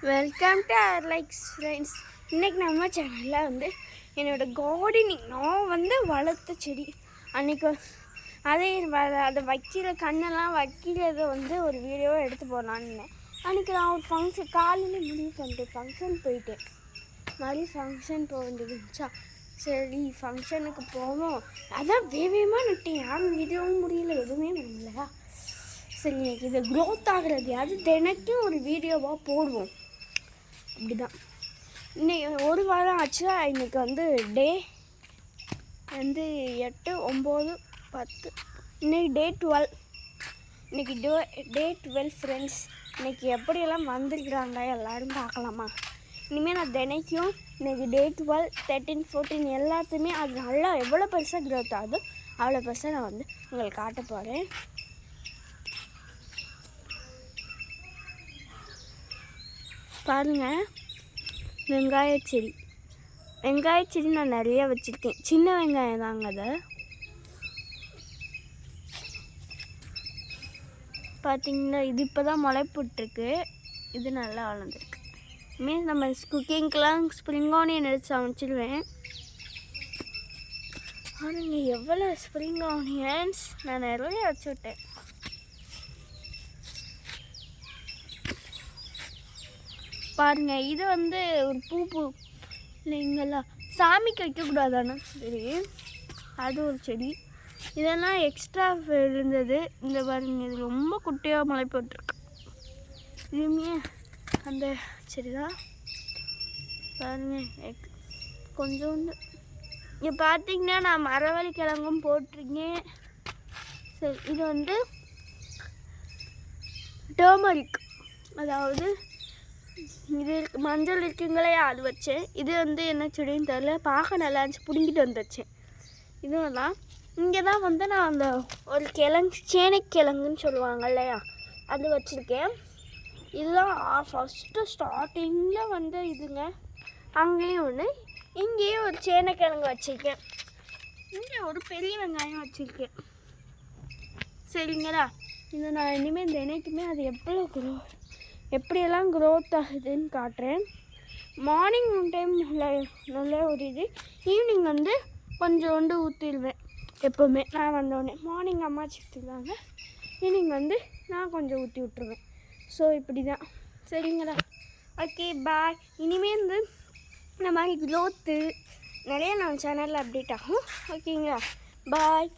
Welcome to our likes friends. இன்றைக்கி நம்ம சேனலில் வந்து என்னோடய கார்டனிங் நான் வந்து வளர்த்த செடி அன்றைக்கி அதை வைக்கிற கண்ணெல்லாம் வைக்கிறத வந்து ஒரு வீடியோவை எடுத்து போகலான்னு அன்றைக்கி நான் ஒரு ஃபங்க்ஷன் காலையில் முடிவு பண்ணிட்டு ஃபங்க்ஷன் போயிட்டேன். மாதிரி ஃபங்க்ஷன் போக வேண்டியது இருந்துச்சா, சரி ஃபங்க்ஷனுக்கு போவோம். அதான் வேகமாக நட்டேன், யாரும் வீடியோவும் முடியல, எதுவுமே பண்ணலையா. சரி இன்னைக்கு இது க்ரோத் ஆகிறது அது தினைக்கும் ஒரு வீடியோவாக போடுவோம். அப்படிதான் இன்னைக்கு ஒரு வாரம் ஆச்சு. இன்றைக்கி வந்து டே வந்து 8, 9, 10, இன்னைக்கு டே 12. இன்றைக்கி டே 12 ஃப்ரெண்ட்ஸ். இன்றைக்கி எப்படியெல்லாம் வந்திருக்கிறாங்க எல்லோரும் பார்க்கலாமா. இனிமேல் நான் தினைக்கும் இன்றைக்கி டே 12, 13, 14 எல்லாத்தையுமே அது நல்லா எவ்வளோ பெருசாக க்ரோத் ஆகுதோ அவ்வளோ பெருசாக நான் வந்து உங்களுக்கு காட்ட போகிறேன். பாருங்கள், வெங்காயச்செடி நான் நிறைய வச்சுருக்கேன். சின்ன வெங்காயம் தாங்க. அதை பார்த்திங்கன்னா இது இப்போ தான் முளைப்புட்ருக்கு. இது நல்லா வளர்ந்துருக்கு. மீன்ஸ் நம்ம குக்கிங்க்கெலாம் ஸ்ப்ரிங் ஆனியன் எடுத்து சமைச்சிடுவேன். ஆனால் எவ்வளோ ஸ்ப்ரிங் ஆனியன்ஸ் நான் நிறைய வச்சு விட்டேன். பாருங்கள், இது வந்து ஒரு பூ இல்லைங்களா, சாமிக்கு வைக்கக்கூடாதானே சரி, அது ஒரு செடி. இதெல்லாம் எக்ஸ்ட்ரா இருந்தது. இந்த பாருங்க, இது ரொம்ப குட்டியாக மழை போட்டிருக்கு. இதுவுமே அந்த செடி தான். பாருங்க கொஞ்சோண்டு. இங்கே பார்த்தீங்கன்னா நான் மரவள்ளி கிழங்கும் போட்டிருக்கேன். சரி, இது வந்து டர்மரிக், அதாவது இது மஞ்சள் இருக்குங்களே அது வச்சேன். இது வந்து என்ன செடின்னு தெரில, பார்க்க நல்லா இருந்துச்சு, பிடுங்கிட்டு வந்துச்சேன். இதுவும் தான். இங்கே தான் வந்து நான் அந்த ஒரு கிழங்கு சேனைக்கிழங்குன்னு சொல்லுவாங்க இல்லையா, அது வச்சுருக்கேன். இதுதான் ஃபஸ்ட்டு ஸ்டார்டிங்கில் வந்து இதுங்க. அங்கேயும் ஒன்று, இங்கேயும் ஒரு சேனைக்கிழங்கு வச்சுருக்கேன். இங்கே ஒரு பெரிய வெங்காயம் வச்சுருக்கேன். சரிங்களா, இது நான் இனிமேல் தினைக்குமே அது எப்படியெல்லாம் க்ரோத் ஆகுதுன்னு காட்டுறேன். மார்னிங் ஒன் டைம் நல்லா ஒரு இது, ஈவினிங் வந்து கொஞ்சோண்டு ஊற்றிடுவேன். எப்போவுமே நான் வந்தோடனே மார்னிங் அம்மா ஊற்றிடுவாங்க, ஈவினிங் வந்து நான் கொஞ்சம் ஊற்றி விட்ருவேன். ஸோ இப்படி தான். சரிங்களா, ஓகே பாய். இனிமேல் வந்து இந்த மாதிரி க்ரோத்து நிறைய நம்ம சேனலில் அப்டேட் ஆகும். ஓகேங்களா, பாய்.